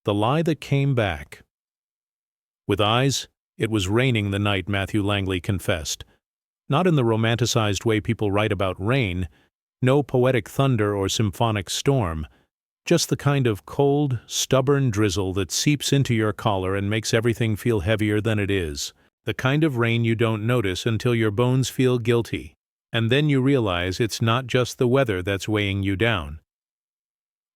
The lie that came back. With eyes, it was raining the night Matthew Langley confessed. Not in the romanticized way people write about rain, no poetic thunder or symphonic storm, just the kind of cold, stubborn drizzle that seeps into your collar and makes everything feel heavier than it is. The kind of rain you don't notice until your bones feel guilty, and then you realize it's not just the weather that's weighing you down.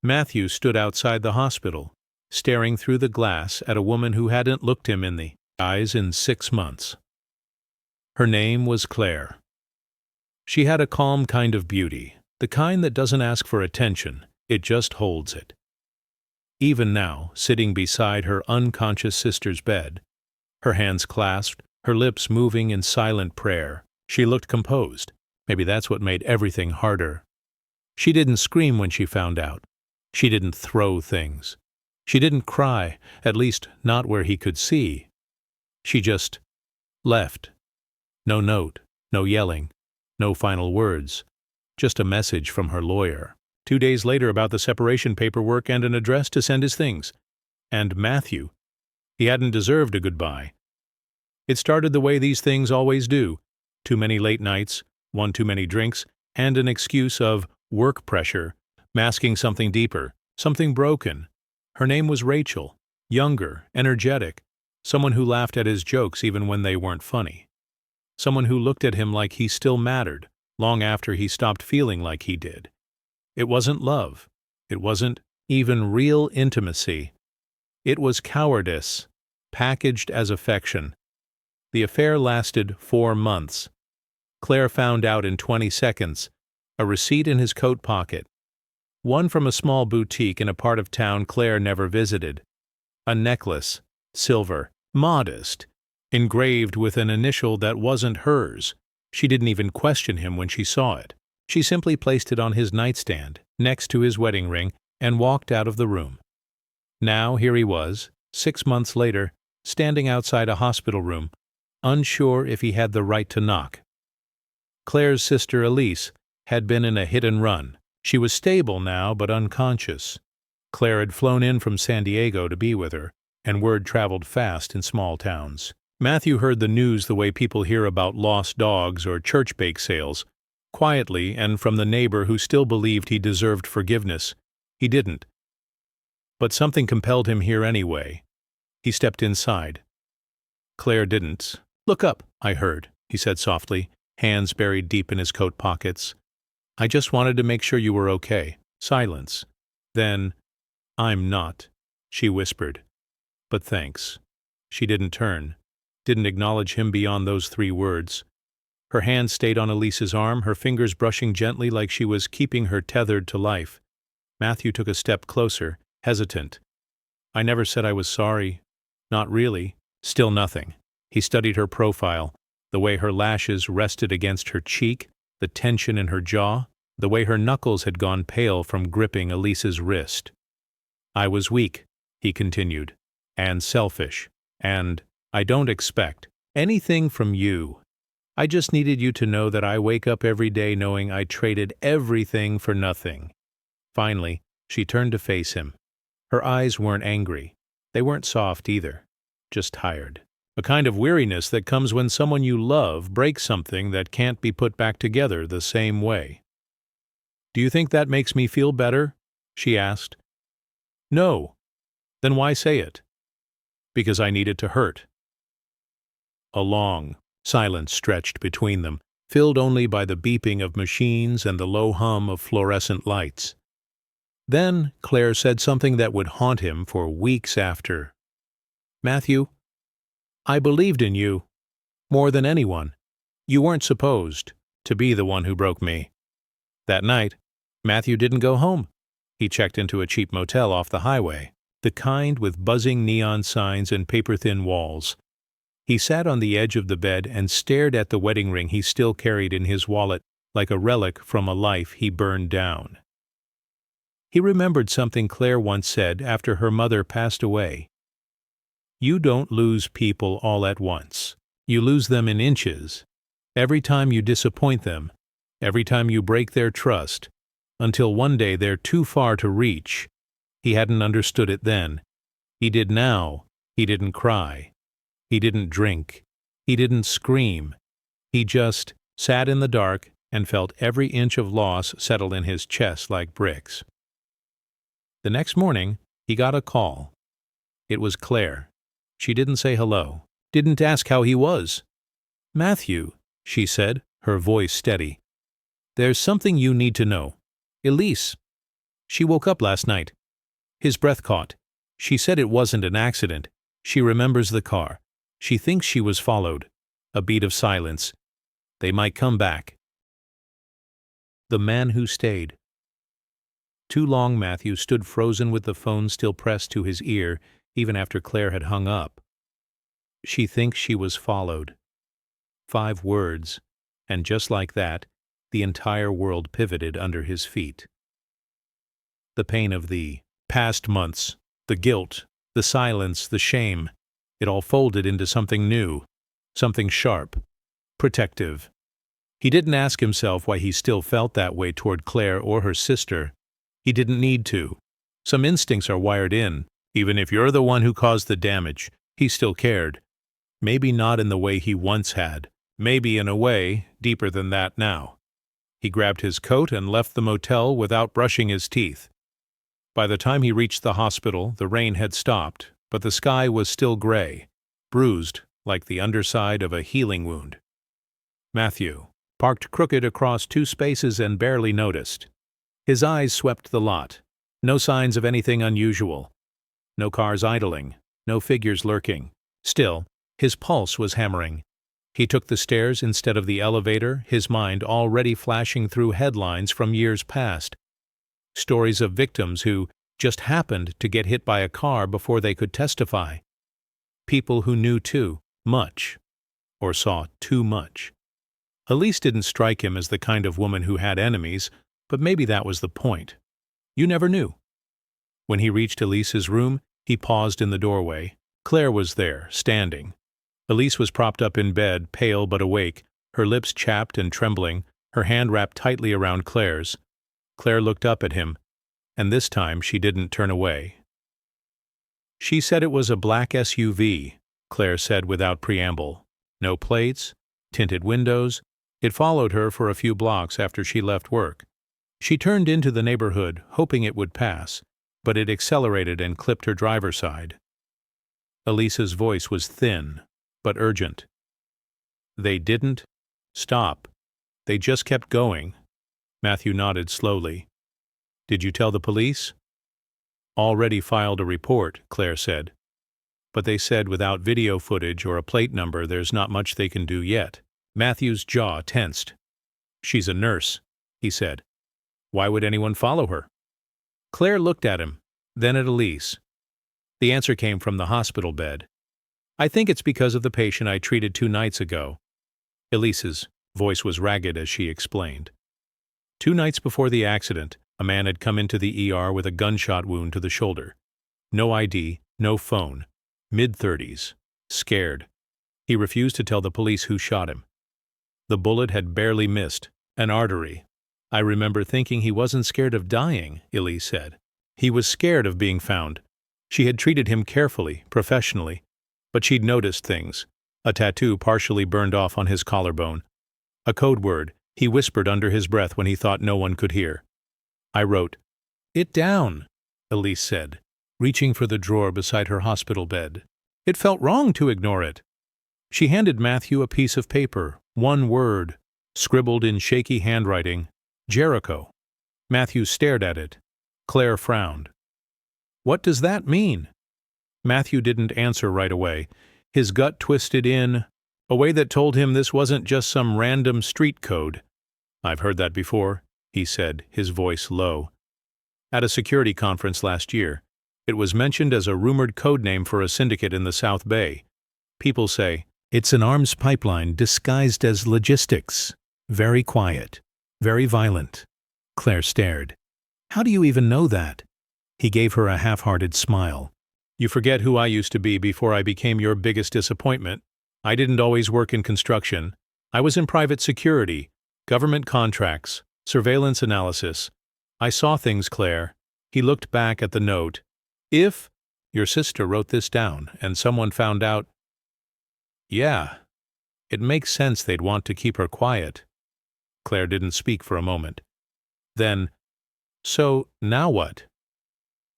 Matthew stood outside the hospital, staring through the glass at a woman who hadn't looked him in the eyes in 6 months. Her name was Claire. She had a calm kind of beauty, the kind that doesn't ask for attention, it just holds it. Even now, sitting beside her unconscious sister's bed, her hands clasped, her lips moving in silent prayer, she looked composed. Maybe that's what made everything harder. She didn't scream when she found out. She didn't throw things. She didn't cry, at least not where he could see. She just left. No note, no yelling, no final words, just a message from her lawyer. 2 days later about the separation paperwork and an address to send his things. And Matthew. He hadn't deserved a goodbye. It started the way these things always do. Too many late nights, one too many drinks, and an excuse of work pressure, masking something deeper, something broken. Her name was Rachel, younger, energetic, someone who laughed at his jokes even when they weren't funny. Someone who looked at him like he still mattered, long after he stopped feeling like he did. It wasn't love. It wasn't even real intimacy. It was cowardice, packaged as affection. The affair lasted 4 months. Claire found out in 20 seconds, a receipt in his coat pocket. One from a small boutique in a part of town Claire never visited. A necklace, silver, modest, engraved with an initial that wasn't hers. She didn't even question him when she saw it. She simply placed it on his nightstand, next to his wedding ring, and walked out of the room. Now here he was, 6 months later, standing outside a hospital room, unsure if he had the right to knock. Claire's sister Elise had been in a hit-and-run. She was stable now, but unconscious. Claire had flown in from San Diego to be with her, and word traveled fast in small towns. Matthew heard the news the way people hear about lost dogs or church bake sales, quietly and from the neighbor who still believed he deserved forgiveness. He didn't. But something compelled him here anyway. He stepped inside. Claire didn't. "Look up," I heard, he said softly, hands buried deep in his coat pockets. "I just wanted to make sure you were okay." Silence. Then, "I'm not," she whispered. "But thanks." She didn't turn, didn't acknowledge him beyond those 3 words. Her hand stayed on Elise's arm, her fingers brushing gently like she was keeping her tethered to life. Matthew took a step closer, hesitant. "I never said I was sorry. Not really." Still nothing. He studied her profile, the way her lashes rested against her cheek, the tension in her jaw, the way her knuckles had gone pale from gripping Elise's wrist. "I was weak," he continued, "and selfish, and I don't expect anything from you. I just needed you to know that I wake up every day knowing I traded everything for nothing." Finally, she turned to face him. Her eyes weren't angry. They weren't soft either, just tired. A kind of weariness that comes when someone you love breaks something that can't be put back together the same way. "Do you think that makes me feel better?" she asked. "No." "Then why say it?" "Because I need it to hurt." A long silence stretched between them, filled only by the beeping of machines and the low hum of fluorescent lights. Then Claire said something that would haunt him for weeks after. "Matthew, I believed in you more than anyone. You weren't supposed to be the one who broke me." That night, Matthew didn't go home. He checked into a cheap motel off the highway, the kind with buzzing neon signs and paper-thin walls. He sat on the edge of the bed and stared at the wedding ring he still carried in his wallet like a relic from a life he burned down. He remembered something Claire once said after her mother passed away. "You don't lose people all at once. You lose them in inches. Every time you disappoint them, every time you break their trust, until one day they're too far to reach." He hadn't understood it then. He did now. He didn't cry. He didn't drink. He didn't scream. He just sat in the dark and felt every inch of loss settle in his chest like bricks. The next morning, he got a call. It was Claire. She didn't say hello, didn't ask how he was. "Matthew," she said, her voice steady. "There's something you need to know. Elise. She woke up last night." His breath caught. "She said it wasn't an accident. She remembers the car. She thinks she was followed." A beat of silence. "They might come back." The man who stayed. Too long Matthew stood frozen with the phone still pressed to his ear, even after Claire had hung up. She thinks she was followed. 5 words, and just like that, the entire world pivoted under his feet. The pain of the past months, the guilt, the silence, the shame, it all folded into something new, something sharp, protective. He didn't ask himself why he still felt that way toward Claire or her sister. He didn't need to. Some instincts are wired in. Even if you're the one who caused the damage, he still cared. Maybe not in the way he once had. Maybe in a way deeper than that now. He grabbed his coat and left the motel without brushing his teeth. By the time he reached the hospital, the rain had stopped, but the sky was still gray, bruised like the underside of a healing wound. Matthew, parked crooked across 2 spaces and barely noticed. His eyes swept the lot. No signs of anything unusual. No cars idling. No figures lurking. Still, his pulse was hammering. He took the stairs instead of the elevator, his mind already flashing through headlines from years past. Stories of victims who just happened to get hit by a car before they could testify. People who knew too much, or saw too much. Elise didn't strike him as the kind of woman who had enemies, but maybe that was the point. You never knew. When he reached Elise's room, he paused in the doorway. Claire was there, standing. Elise was propped up in bed, pale but awake, her lips chapped and trembling, her hand wrapped tightly around Claire's. Claire looked up at him, and this time she didn't turn away. "She said it was a black SUV," Claire said without preamble. No plates, tinted windows. It followed her for a few blocks after she left work. She turned into the neighborhood, hoping it would pass, but it accelerated and clipped her driver's side. Elise's voice was thin, but urgent. "They didn't stop. They just kept going." Matthew nodded slowly. "Did you tell the police?" "Already filed a report," Claire said. "But they said without video footage or a plate number there's not much they can do yet." Matthew's jaw tensed. "She's a nurse," he said. "Why would anyone follow her?" Claire looked at him, then at Elise. The answer came from the hospital bed. "I think it's because of the patient I treated 2 nights ago." Elise's voice was ragged as she explained. 2 nights before the accident, a man had come into the ER with a gunshot wound to the shoulder. No ID, no phone. Mid-30s. Scared. He refused to tell the police who shot him. The bullet had barely missed. An artery. "I remember thinking he wasn't scared of dying," Elise said. "He was scared of being found." She had treated him carefully, professionally, but she'd noticed things. A tattoo partially burned off on his collarbone. A code word he whispered under his breath when he thought no one could hear. I wrote, "It down," Elise said, reaching for the drawer beside her hospital bed. It felt wrong to ignore it. She handed Matthew a piece of paper, 1 word, scribbled in shaky handwriting, "Jericho." Matthew stared at it. Claire frowned. "What does that mean?" Matthew didn't answer right away. His gut twisted in a way that told him this wasn't just some random street code. "I've heard that before," he said, his voice low. "At a security conference last year. It was mentioned as a rumored code name for a syndicate in the South Bay. People say, it's an arms pipeline disguised as logistics. Very quiet. Very violent." Claire stared. "How do you even know that?" He gave her a half-hearted smile. "You forget who I used to be before I became your biggest disappointment. I didn't always work in construction. I was in private security, government contracts, surveillance analysis. I saw things, Claire." He looked back at the note. "If Your sister wrote this down, and someone found out. Yeah, it makes sense they'd want to keep her quiet. Claire didn't speak for a moment. Then, so now what?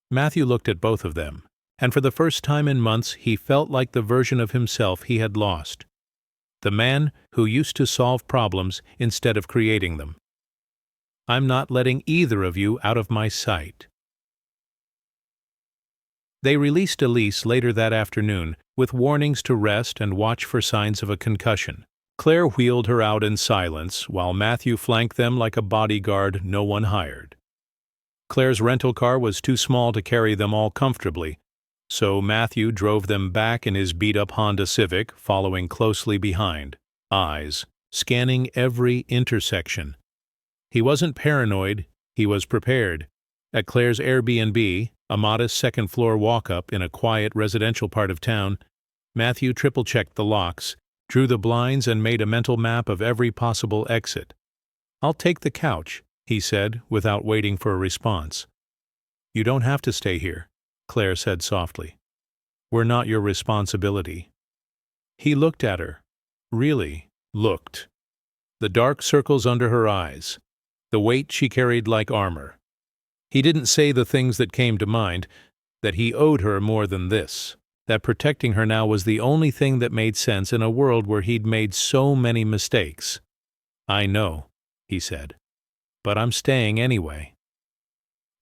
Matthew looked at both of them, and for the first time in months he felt like the version of himself he had lost. The man who used to solve problems instead of creating them. I'm not letting either of you out of my sight. They released Elise later that afternoon, with warnings to rest and watch for signs of a concussion. Claire wheeled her out in silence, while Matthew flanked them like a bodyguard no one hired. Claire's rental car was too small to carry them all comfortably, so Matthew drove them back in his beat-up Honda Civic, following closely behind, eyes scanning every intersection. He wasn't paranoid, he was prepared. At Claire's Airbnb, a modest second-floor walk-up in a quiet residential part of town, Matthew triple-checked the locks, drew the blinds, and made a mental map of every possible exit. "I'll take the couch," he said, without waiting for a response. "You don't have to stay here," Claire said softly. "We're not your responsibility." He looked at her. Really looked. The dark circles under her eyes. The weight she carried like armor. He didn't say the things that came to mind, that he owed her more than this, that protecting her now was the only thing that made sense in a world where he'd made so many mistakes. "I know," he said, "but I'm staying anyway."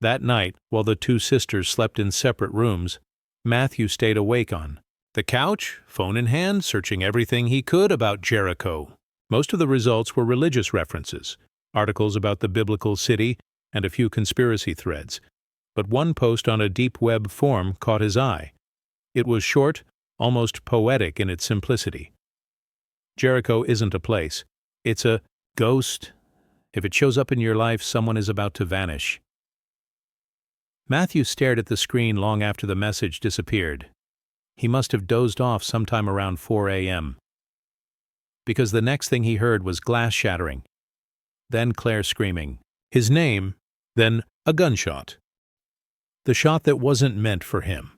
That night, while the two sisters slept in separate rooms, Matthew stayed awake on the couch, phone in hand, searching everything he could about Jericho. Most of the results were religious references, articles about the biblical city, and a few conspiracy threads. But one post on a deep web forum caught his eye. It was short, almost poetic in its simplicity. Jericho isn't a place. It's a ghost. If it shows up in your life, someone is about to vanish. Matthew stared at the screen long after the message disappeared. He must have dozed off sometime around 4 a.m. Because the next thing he heard was glass shattering. Then Claire screaming. His name, then a gunshot. The shot that wasn't meant for him.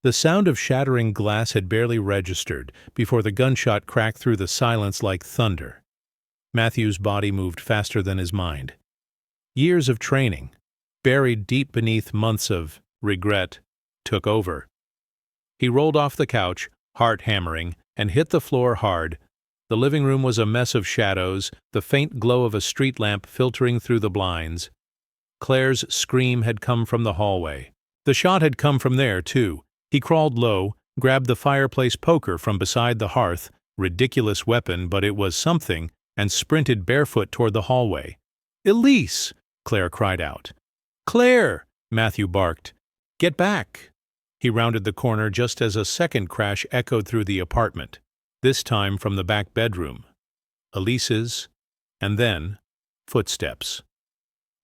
The sound of shattering glass had barely registered before the gunshot cracked through the silence like thunder. Matthew's body moved faster than his mind. Years of training, buried deep beneath months of regret, took over. He rolled off the couch, heart hammering, and hit the floor hard. The living room was a mess of shadows, the faint glow of a street lamp filtering through the blinds. Claire's scream had come from the hallway. The shot had come from there, too. He crawled low, grabbed the fireplace poker from beside the hearth, ridiculous weapon, but it was something, and sprinted barefoot toward the hallway. "Elise!" Claire cried out. "Claire!" Matthew barked. "Get back!" He rounded the corner just as a second crash echoed through the apartment, this time from the back bedroom. Elise's, and then footsteps.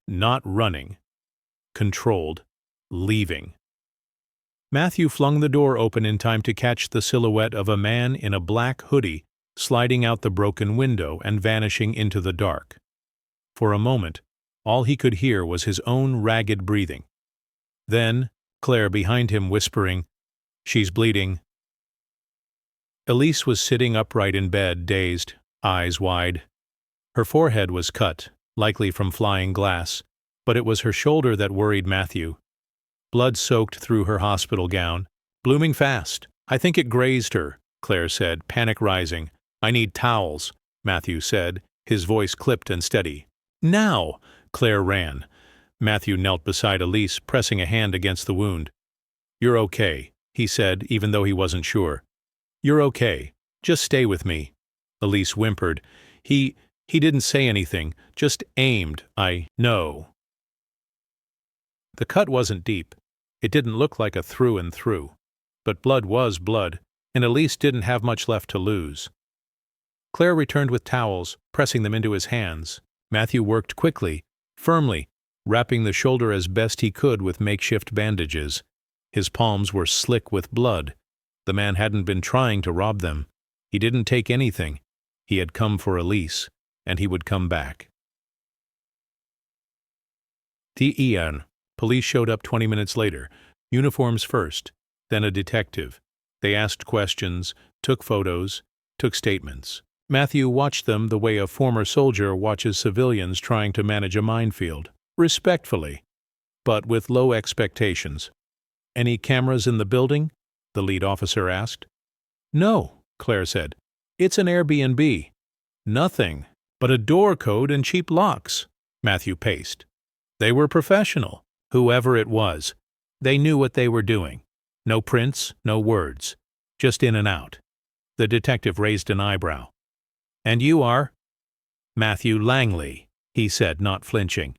Not running. Controlled. Leaving. Matthew flung the door open in time to catch the silhouette of a man in a black hoodie sliding out the broken window and vanishing into the dark. For a moment, all he could hear was his own ragged breathing. Then, Claire behind him whispering, "She's bleeding." Elise was sitting upright in bed, dazed, eyes wide. Her forehead was cut, likely from flying glass, but it was her shoulder that worried Matthew. Blood soaked through her hospital gown. "Blooming fast. I think it grazed her," Claire said, panic rising. "I need towels," Matthew said, his voice clipped and steady. "Now!" Claire ran. Matthew knelt beside Elise, pressing a hand against the wound. "You're okay," he said, even though he wasn't sure. "You're okay. Just stay with me." Elise whimpered. He didn't say anything, just aimed. "I know." The cut wasn't deep. It didn't look like a through and through. But blood was blood, and Elise didn't have much left to lose. Claire returned with towels, pressing them into his hands. Matthew worked quickly, firmly, wrapping the shoulder as best he could with makeshift bandages. His palms were slick with blood. The man hadn't been trying to rob them. He didn't take anything. He had come for Elise, and he would come back. T.E.N. Police showed up 20 minutes later. Uniforms first, then a detective. They asked questions, took photos, took statements. Matthew watched them the way a former soldier watches civilians trying to manage a minefield, respectfully, but with low expectations. "Any cameras in the building?" the lead officer asked. "No," Claire said. "It's an Airbnb." "Nothing but a door code and cheap locks," Matthew paced. They were professional, whoever it was. They knew what they were doing. No prints, no words. Just in and out. The detective raised an eyebrow. "And you are?" "Matthew Langley," he said, not flinching.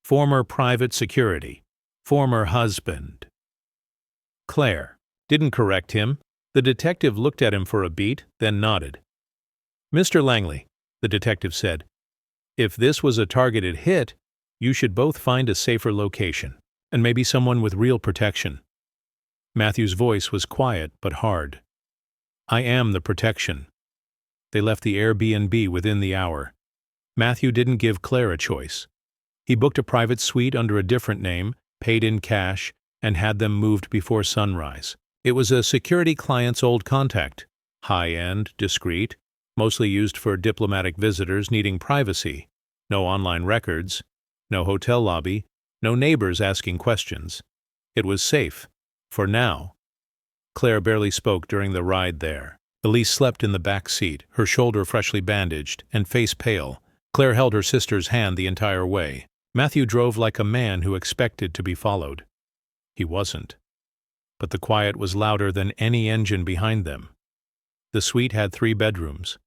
"Former private security. Former husband." Claire didn't correct him. The detective looked at him for a beat, then nodded. "Mr. Langley," the detective said, "if this was a targeted hit, you should both find a safer location, and maybe someone with real protection." Matthew's voice was quiet but hard. "I am the protection." They left the Airbnb within the hour. Matthew didn't give Claire a choice. He booked a private suite under a different name, paid in cash, and had them moved before sunrise. It was a security client's old contact, high-end, discreet, mostly used for diplomatic visitors needing privacy, no online records, no hotel lobby, no neighbors asking questions. It was safe, for now. Claire barely spoke during the ride there. Elise slept in the back seat, her shoulder freshly bandaged, and face pale. Claire held her sister's hand the entire way. Matthew drove like a man who expected to be followed. He wasn't. But the quiet was louder than any engine behind them. The suite had 3 bedrooms,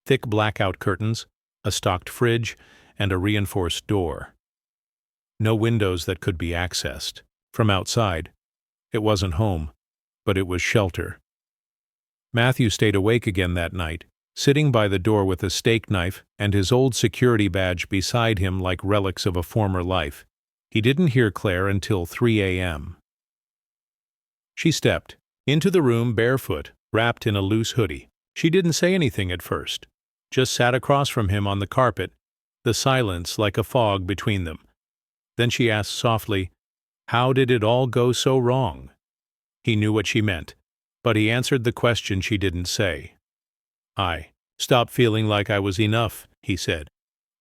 thick blackout curtains, a stocked fridge, and a reinforced door. No windows that could be accessed. From outside, it wasn't home, but it was shelter. Matthew stayed awake again that night, sitting by the door with a steak knife and his old security badge beside him like relics of a former life. He didn't hear Claire until 3 a.m. She stepped into the room barefoot, wrapped in a loose hoodie. She didn't say anything at first, just sat across from him on the carpet, the silence like a fog between them. Then she asked softly, "How did it all go so wrong?" He knew what she meant, but he answered the question she didn't say. "I stopped feeling like I was enough," he said.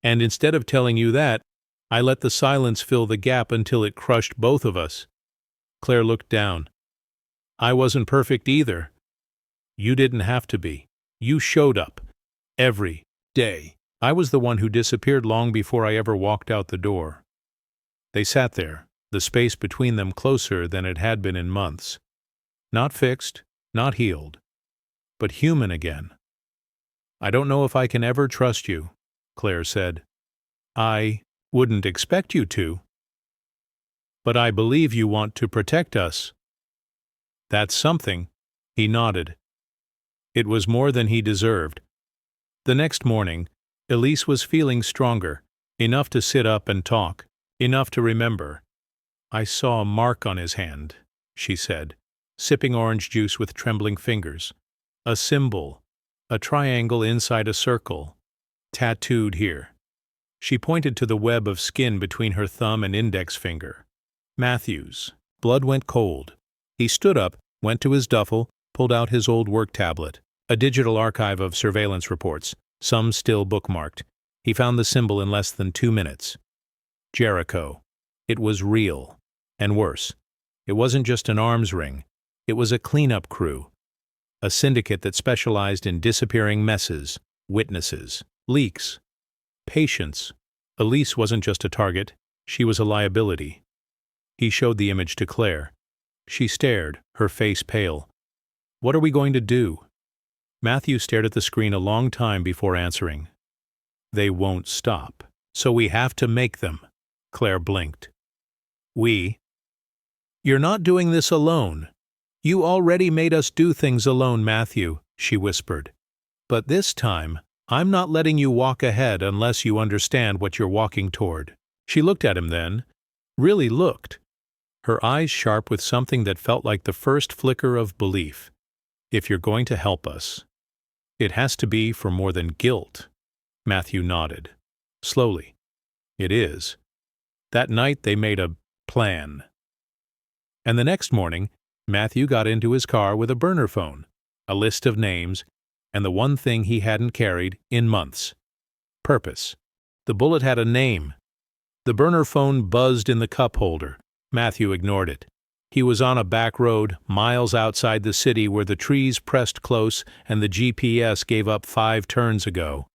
"And instead of telling you that, I let the silence fill the gap until it crushed both of us." Claire looked down. "I wasn't perfect either." "You didn't have to be. You showed up. Every day. I was the one who disappeared long before I ever walked out the door." They sat there, the space between them closer than it had been in months. Not fixed, not healed, but human again. "I don't know if I can ever trust you," Claire said. "I wouldn't expect you to. But I believe you want to protect us." "That's something." He nodded. It was more than he deserved. The next morning, Elise was feeling stronger, enough to sit up and talk, enough to remember. "I saw a mark on his hand," she said, sipping orange juice with trembling fingers. "A symbol, a triangle inside a circle, tattooed here." She pointed to the web of skin between her thumb and index finger. Matthew's. Blood went cold. He stood up, went to his duffel, pulled out his old work tablet, a digital archive of surveillance reports, some still bookmarked. He found the symbol in less than 2 minutes. Jericho. It was real. And worse, it wasn't just an arms ring. It was a cleanup crew. A syndicate that specialized in disappearing messes, witnesses, leaks, patients. Elise wasn't just a target, she was a liability. He showed the image to Claire. She stared, her face pale. "What are we going to do?" Matthew stared at the screen a long time before answering. "They won't stop, so we have to make them." Claire blinked. "We? You're not doing this alone. You already made us do things alone, Matthew," she whispered. "But this time, I'm not letting you walk ahead unless you understand what you're walking toward." She looked at him then, really looked, her eyes sharp with something that felt like the first flicker of belief. "If you're going to help us, it has to be for more than guilt." Matthew nodded. Slowly. "It is." That night they made a plan. And the next morning, Matthew got into his car with a burner phone, a list of names, and the one thing he hadn't carried in months: purpose. The bullet had a name. The burner phone buzzed in the cup holder. Matthew ignored it. He was on a back road, miles outside the city, where the trees pressed close and the GPS gave up 5 turns ago.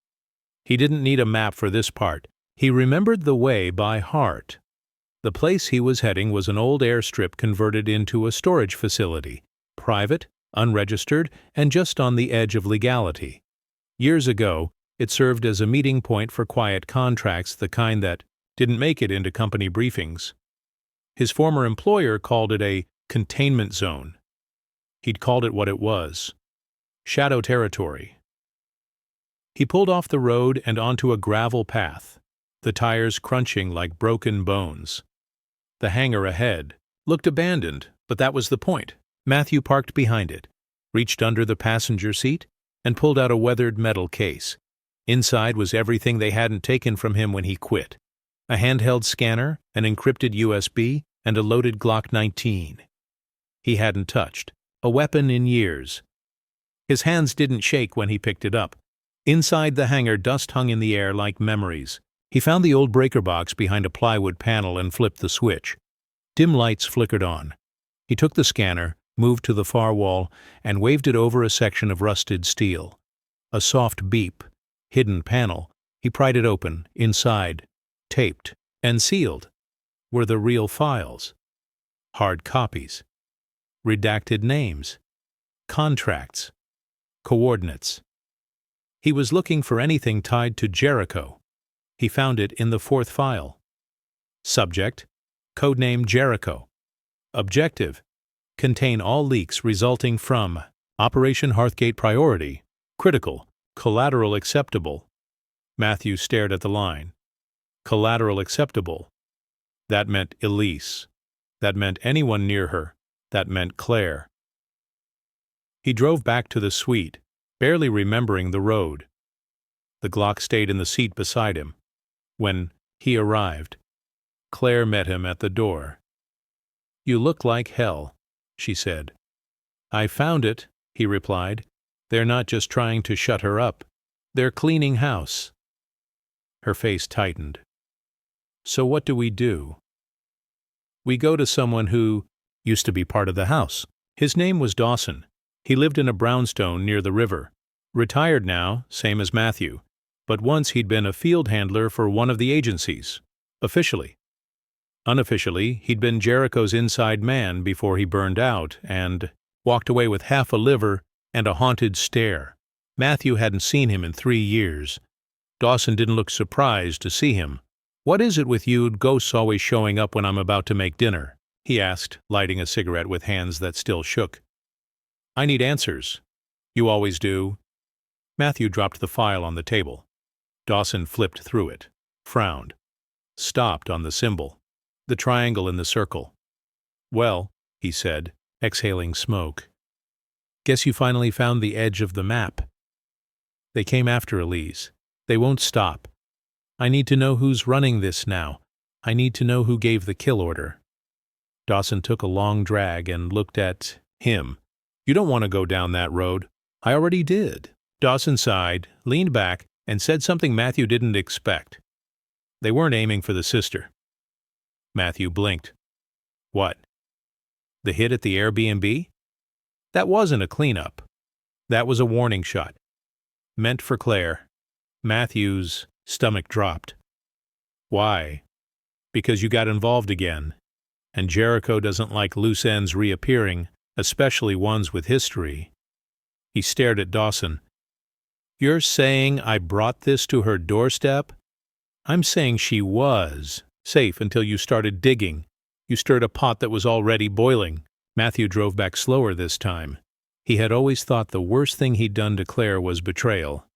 He didn't need a map for this part. He remembered the way by heart. The place he was heading was an old airstrip converted into a storage facility, private, unregistered, and just on the edge of legality. Years ago, it served as a meeting point for quiet contracts, the kind that didn't make it into company briefings. His former employer called it a containment zone. He'd called it what it was: shadow territory. He pulled off the road and onto a gravel path, the tires crunching like broken bones. The hangar ahead looked abandoned, but that was the point. Matthew parked behind it, reached under the passenger seat, and pulled out a weathered metal case. Inside was everything they hadn't taken from him when he quit: a handheld scanner, an encrypted USB, and a loaded Glock 19. He hadn't touched a weapon in years. His hands didn't shake when he picked it up. Inside the hangar, dust hung in the air like memories. He found the old breaker box behind a plywood panel and flipped the switch. Dim lights flickered on. He took the scanner, moved to the far wall, and waved it over a section of rusted steel. A soft beep. Hidden panel. He pried it open. Inside, taped and sealed, were the real files. Hard copies. Redacted names. Contracts. Coordinates. He was looking for anything tied to Jericho. He found it in the 4th file. Subject: codename Jericho. Objective: contain all leaks resulting from Operation Hearthgate priority, critical, collateral acceptable. Matthew stared at the line. Collateral acceptable. That meant Elise. That meant anyone near her. That meant Claire. He drove back to the suite, barely remembering the road. The Glock stayed in the seat beside him. When he arrived, Claire met him at the door. "You look like hell," she said. "I found it," he replied. "They're not just trying to shut her up. They're cleaning house." Her face tightened. "So what do? We go to someone who used to be part of the house. His name was Dawson. He lived in a brownstone near the river. Retired now, same as Matthew. But once he'd been a field handler for one of the agencies. Officially. Unofficially, he'd been Jericho's inside man before he burned out and walked away with half a liver and a haunted stare. Matthew hadn't seen him in 3 years. Dawson didn't look surprised to see him. "What is it with you ghosts always showing up when I'm about to make dinner?" he asked, lighting a cigarette with hands that still shook. "I need answers." "You always do." Matthew dropped the file on the table. Dawson flipped through it, frowned, stopped on the symbol, the triangle in the circle. "Well," he said, exhaling smoke, "guess you finally found the edge of the map. They came after Elise. They won't stop. I need to know who's running this now. I need to know who gave the kill order." Dawson took a long drag and looked at him. "You don't want to go down that road." "I already did." Dawson sighed, leaned back, and said something Matthew didn't expect. "They weren't aiming for the sister." Matthew blinked. "What? The hit at the Airbnb? That wasn't a cleanup. That was a warning shot. Meant for Claire." Matthew's stomach dropped. "Why?" "Because you got involved again. And Jericho doesn't like loose ends reappearing, especially ones with history." He stared at Dawson. "You're saying I brought this to her doorstep?" "I'm saying she was safe until you started digging. You stirred a pot that was already boiling." Matthew drove back slower this time. He had always thought the worst thing he'd done to Claire was betrayal.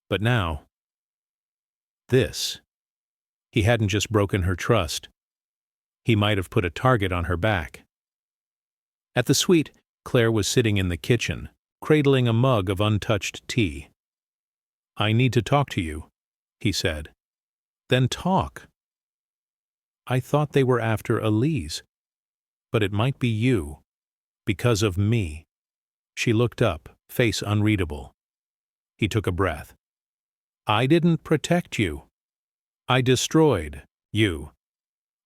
But now, this. He hadn't just broken her trust. He might have put a target on her back. At the suite, Claire was sitting in the kitchen, cradling a mug of untouched tea. "I need to talk to you," he said. "Then talk." "I thought they were after Elise." but it might be you. Because of me." She looked up, face unreadable. He took a breath. "I didn't protect you. I destroyed you.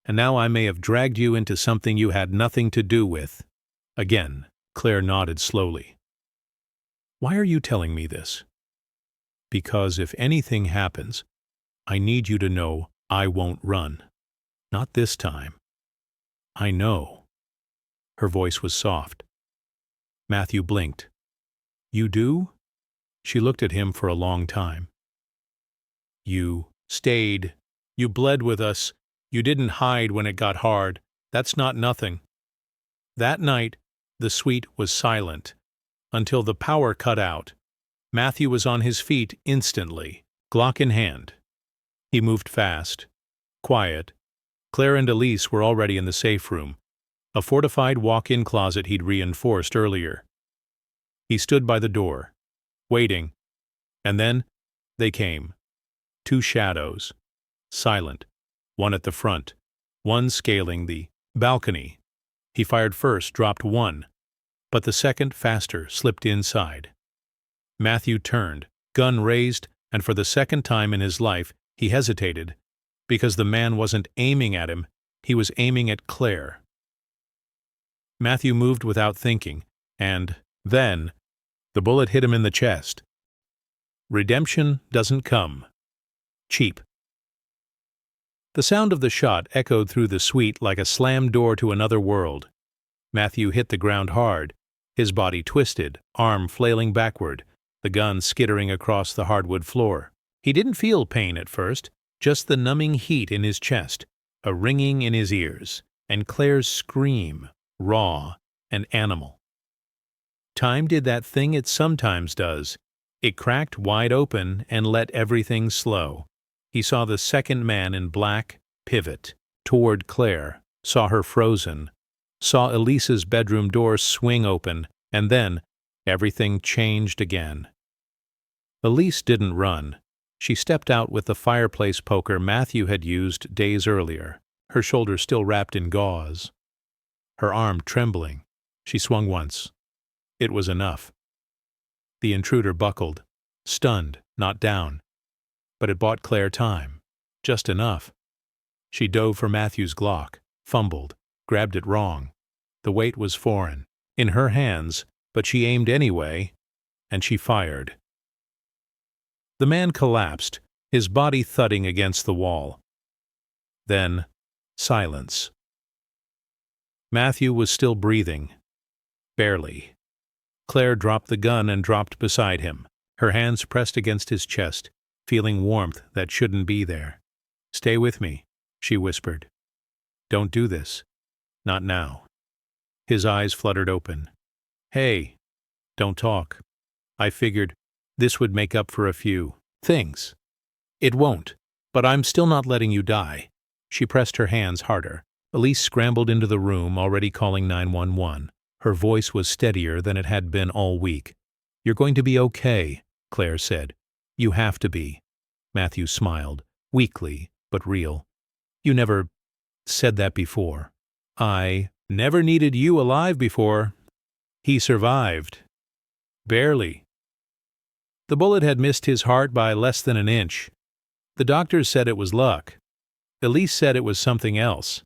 And now I may have dragged you into something you had nothing to do with." Again, Claire nodded slowly. "Why are you telling me this?" "Because if anything happens, I need you to know I won't run. Not this time. I know." Her voice was soft. Matthew blinked. "You do?" She looked at him for a long time. "You stayed. You bled with us. You didn't hide when it got hard. That's not nothing." That night, the suite was silent, until the power cut out. Matthew was on his feet instantly, Glock in hand. He moved fast, quiet. Claire and Elise were already in the safe room, a fortified walk-in closet he'd reinforced earlier. He stood by the door, waiting, and then they came. 2 shadows, silent, one at the front, one scaling the balcony. He fired first, dropped one, but the second, faster, slipped inside. Matthew turned, gun raised, and for the second time in his life he hesitated, because the man wasn't aiming at him, he was aiming at Claire. Matthew moved without thinking, and then the bullet hit him in the chest. Redemption doesn't come. Cheap. The sound of the shot echoed through the suite like a slammed door to another world. Matthew hit the ground hard, his body twisted, arm flailing backward, the gun skittering across the hardwood floor. He didn't feel pain at first, just the numbing heat in his chest, a ringing in his ears, and Claire's scream, raw and animal. Time did that thing it sometimes does. It cracked wide open and let everything slow. He saw the second man in black pivot toward Claire, saw her frozen, saw Elise's bedroom door swing open, and then everything changed again. Elise didn't run. She stepped out with the fireplace poker Matthew had used days earlier, her shoulder still wrapped in gauze. Her arm trembling, she swung once. It was enough. The intruder buckled, stunned, not down. But it bought Claire time, just enough. She dove for Matthew's Glock, fumbled, grabbed it wrong. The weight was foreign, in her hands, but she aimed anyway, and she fired. The man collapsed, his body thudding against the wall. Then, silence. Matthew was still breathing. Barely. Claire dropped the gun and dropped beside him, her hands pressed against his chest, feeling warmth that shouldn't be there. "Stay with me," she whispered. "Don't do this. Not now." His eyes fluttered open. "Hey, don't talk. I figured this would make up for a few things. It won't, but I'm still not letting you die." She pressed her hands harder. Elise scrambled into the room, already calling 911. Her voice was steadier than it had been all week. "You're going to be okay," Claire said. "You have to be." Matthew smiled, weakly but real. "You never said that before." "I never needed you alive before." He survived. Barely. The bullet had missed his heart by less than an inch. The doctors said it was luck. Elise said it was something else.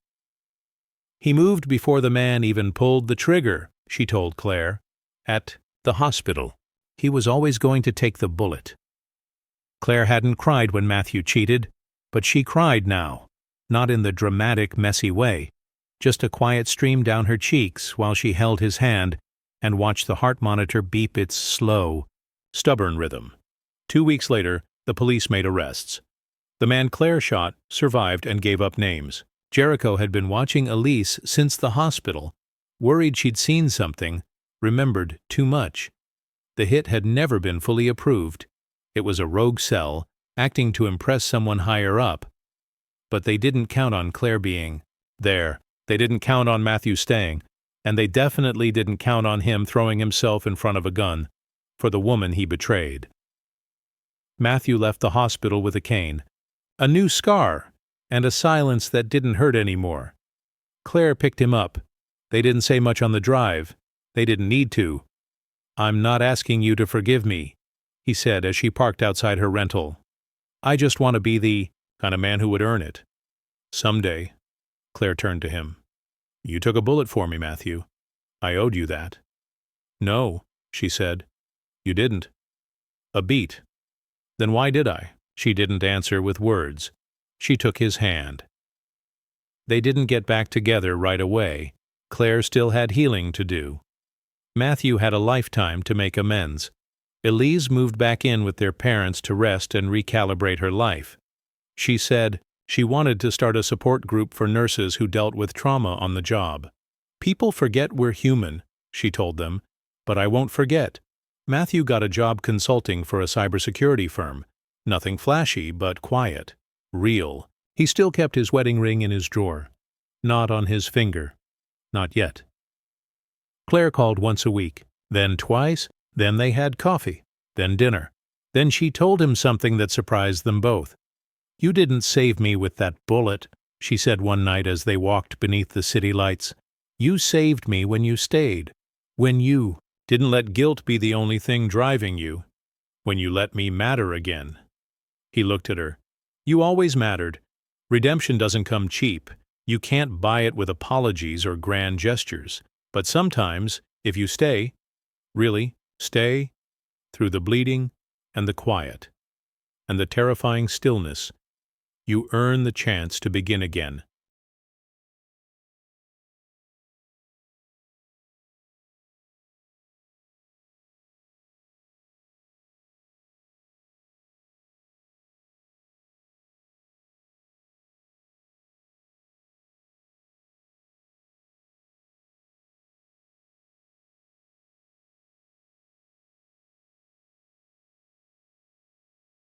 "He moved before the man even pulled the trigger," she told Claire. "At the hospital. He was always going to take the bullet." Claire hadn't cried when Matthew cheated, but she cried now, not in the dramatic, messy way, just a quiet stream down her cheeks while she held his hand and watched the heart monitor beep its slow, stubborn rhythm. 2 weeks later, the police made arrests. The man Claire shot survived and gave up names. Jericho had been watching Elise since the hospital, worried she'd seen something, remembered too much. The hit had never been fully approved. It was a rogue cell, acting to impress someone higher up. But they didn't count on Claire being there. They didn't count on Matthew staying. And they definitely didn't count on him throwing himself in front of a gun for the woman he betrayed. Matthew left the hospital with a cane, a new scar, and a silence that didn't hurt anymore. Claire picked him up, They didn't say much on the drive. They didn't need to. I'm not asking you to forgive me, he said as she parked outside her rental. I just want to be the kind of man who would earn it. Someday. Claire turned to him. You took a bullet for me, Matthew. I owed you that. No, she said. You didn't. A beat. Then why did I? She didn't answer with words. She took his hand. They didn't get back together right away. Claire still had healing to do. Matthew had a lifetime to make amends. Elise moved back in with their parents to rest and recalibrate her life. She said she wanted to start a support group for nurses who dealt with trauma on the job. People forget we're human, she told them, but I won't forget. Matthew got a job consulting for a cybersecurity firm. Nothing flashy, but quiet. Real. He still kept his wedding ring in his drawer. Not on his finger. Not yet. Claire called once a week, then twice, then they had coffee, then dinner. Then she told him something that surprised them both. You didn't save me with that bullet, she said one night as they walked beneath the city lights. You saved me when you stayed. When you didn't let guilt be the only thing driving you. When you let me matter again. He looked at her. You always mattered. Redemption doesn't come cheap. You can't buy it with apologies or grand gestures. But sometimes, if you stay, really stay, through the bleeding and the quiet and the terrifying stillness, you earn the chance to begin again.